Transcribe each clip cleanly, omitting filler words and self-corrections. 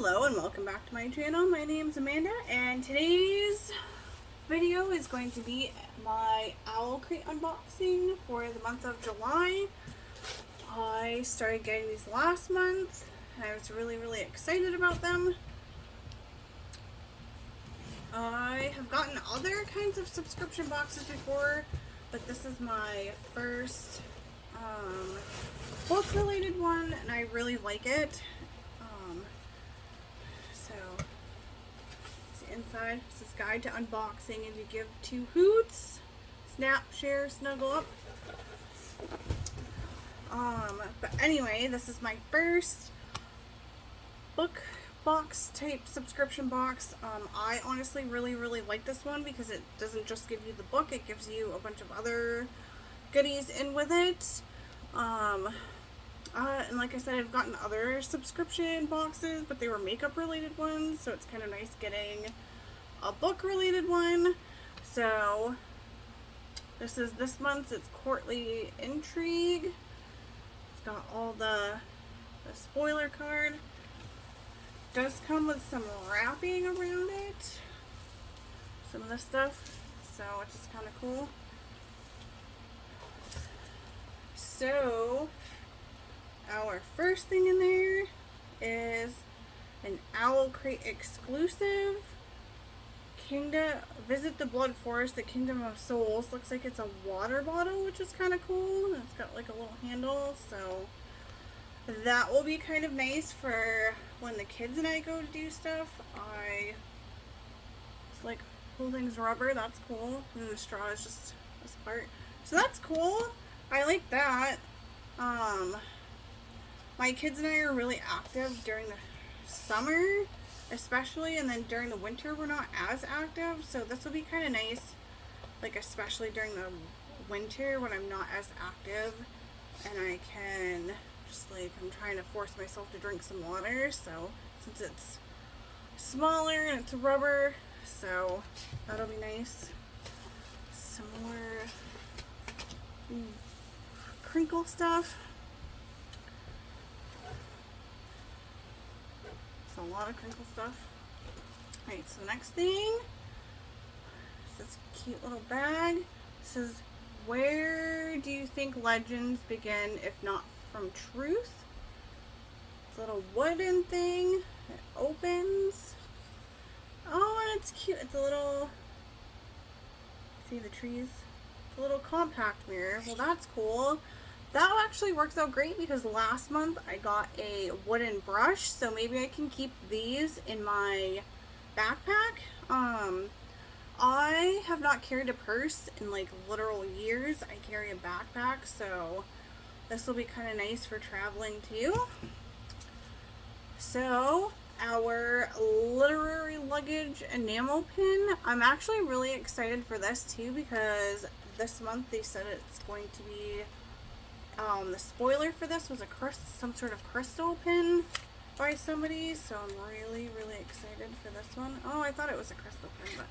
Hello and welcome back to my channel. My name is Amanda and today's video is going to be my Owlcrate unboxing for the month of July. I started getting these last month and I was really excited about them. I have gotten other kinds of subscription boxes before, but this is my first book related one and I really like it. Inside, this is Guide to Unboxing, and you give 2 hoots. Snap, share, snuggle up. But anyway, this is my first book box type subscription box. I honestly really like this one because it doesn't just give you the book, it gives you a bunch of other goodies in with it. And like I said, I've gotten other subscription boxes, but they were makeup related ones, so it's kind of nice getting a book related one. So this is this month's, it's Courtly Intrigue. It's got all the spoiler card. It does come with some wrapping around it, some of this stuff, so which is kind of cool. So our first thing in there is an Owlcrate exclusive. Kingda, Visit the Blood Forest, the Kingdom of Souls. Looks like it's a water bottle, which is kind of cool. It's got like a little handle, so that will be kind of nice for when the kids and I go to do stuff. It's like holding's rubber, that's cool. And the straw is just this part. So that's cool. I like that. My kids and I are really active during the summer, especially, and then during the winter we're not as active, so this will be kind of nice, like especially during the winter when I'm not as active and I can just like, I'm trying to force myself to drink some water, so since it's smaller and it's rubber, so that'll be nice. Some more crinkle stuff. A lot of crinkle stuff. Alright, so the next thing is this cute little bag. It says, where do you think legends begin if not from truth? It's a little wooden thing. It opens. Oh, and it's cute. It's a little, see the trees? It's a little compact mirror. Well, that's cool. That actually works out great because last month I got a wooden brush, so maybe I can keep these in my backpack. I have not carried a purse in like literal years. I carry a backpack, so this will be kind of nice for traveling too. So our literary luggage enamel pin, I'm actually really excited for this too because this month they said it's going to be the spoiler for this was some sort of crystal pin by somebody, so I'm really excited for this one. Oh, I thought it was a crystal pin, but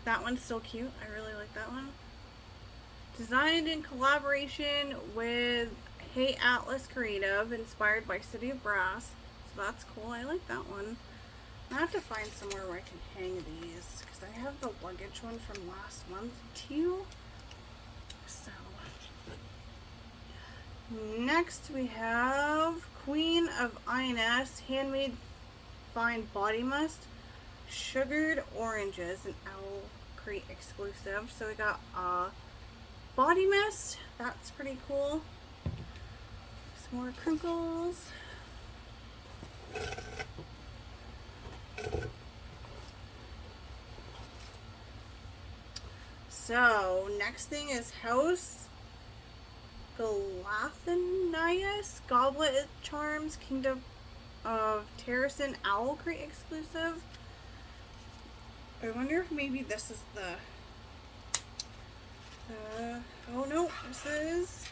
that one's still cute. I really like that one. Designed in collaboration with Hey Atlas Creative, inspired by City of Brass. So that's cool. I like that one. I have to find somewhere where I can hang these because I have the luggage one from last month too. So next we have Queen of Ines Handmade Fine Body Mist, Sugared Oranges, an Owlcrate exclusive. So we got body mist. That's pretty cool. Some more crinkles. So next thing is House Goliath Goblet Charms, Kingdom of Terracin Owlcrate exclusive. I wonder if maybe this is the oh no, this is,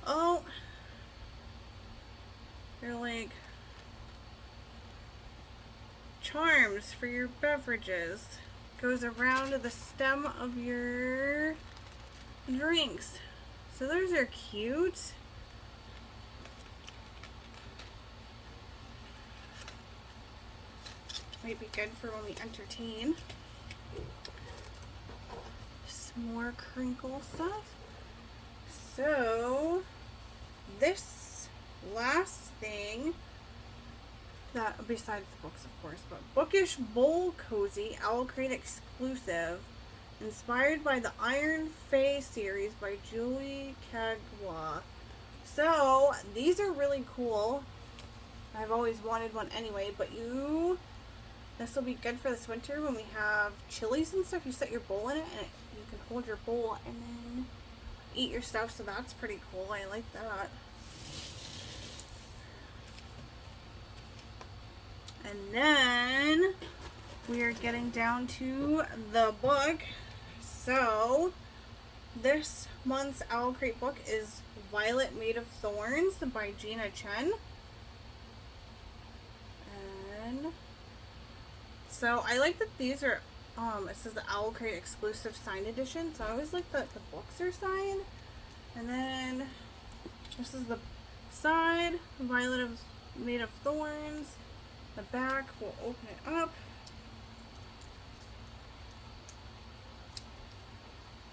oh, they're like charms for your beverages. Goes around the stem of your drinks. So those are cute. Might be good for when we entertain. Some more crinkle stuff. So, this last thing, that besides the books, of course, but Bookish Bowl Cozy Owlcrate exclusive, inspired by the Iron Fae series by Julie Kagwa. So, these are really cool. I've always wanted one anyway, but this will be good for this winter when we have chilies and stuff. You set your bowl in it, and you can hold your bowl and then eat your stuff, so that's pretty cool. I like that. And then we are getting down to the book. So this month's Owlcrate book is Violet Made of Thorns by Gina Chen. And so I like that these are it says the Owlcrate exclusive signed edition, so I always like that the books are signed. And then this is the side, Violet Made of Thorns. The back, we'll open it up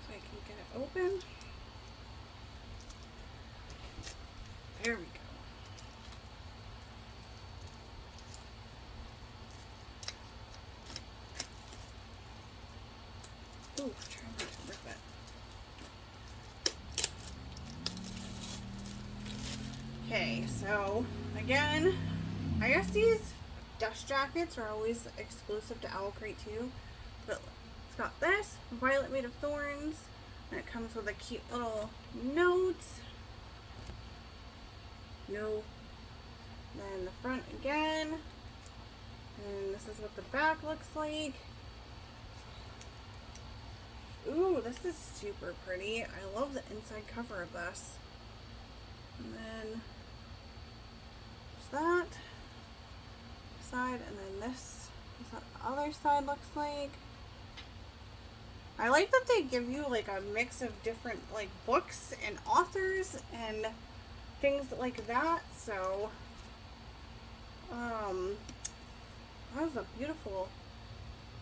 so I can get it open. There we go. Ooh, try not to rip it. Okay, so again, I guess these dust jackets are always exclusive to Owlcrate too, but it's got this, Violet Made of Thorns, and it comes with a cute little note. No. Then the front again, and this is what the back looks like. Ooh, this is super pretty. I love the inside cover of this. And then there's that side, and then this is what the other side looks like. I like that they give you like a mix of different like books and authors and things like that. So that was a beautiful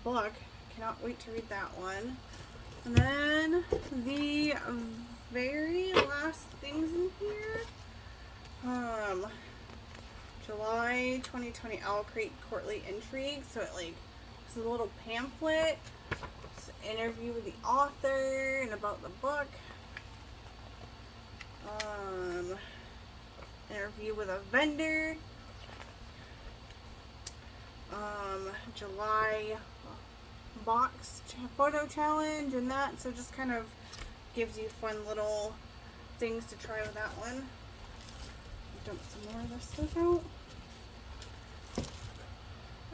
book. Cannot wait to read that one. And then the very last things in here, July 2020 Owlcrate Courtly Intrigue. So it like, this is a little pamphlet, it's an interview with the author and about the book, interview with a vendor, July box photo challenge and that. So just kind of gives you fun little things to try with that one. Dump some more of this stuff out.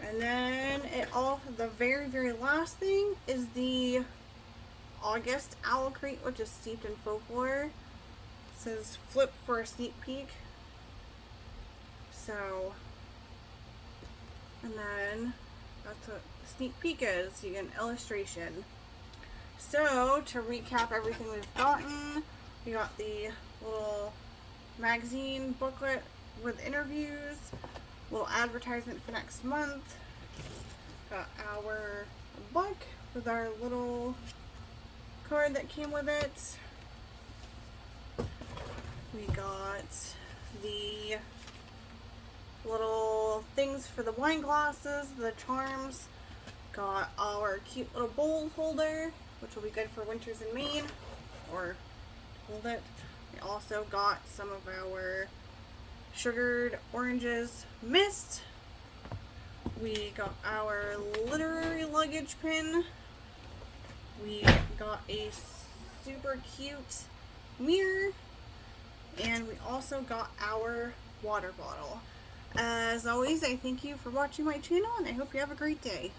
And then the very last thing is the August Owlcrate, which is steeped in folklore. It says flip for a sneak peek. So, and then that's what the sneak peek is. You get an illustration. So, to recap everything we've gotten, we got the little magazine booklet with interviews, little advertisement for next month, got our book with our little card that came with it, we got the little things for the wine glasses, the charms, got our cute little bowl holder, which will be good for winters in Maine, or hold it. We also got some of our sugared oranges mist. We got our literary luggage pin. We got a super cute mirror. And we also got our water bottle. As always, I thank you for watching my channel, and I hope you have a great day.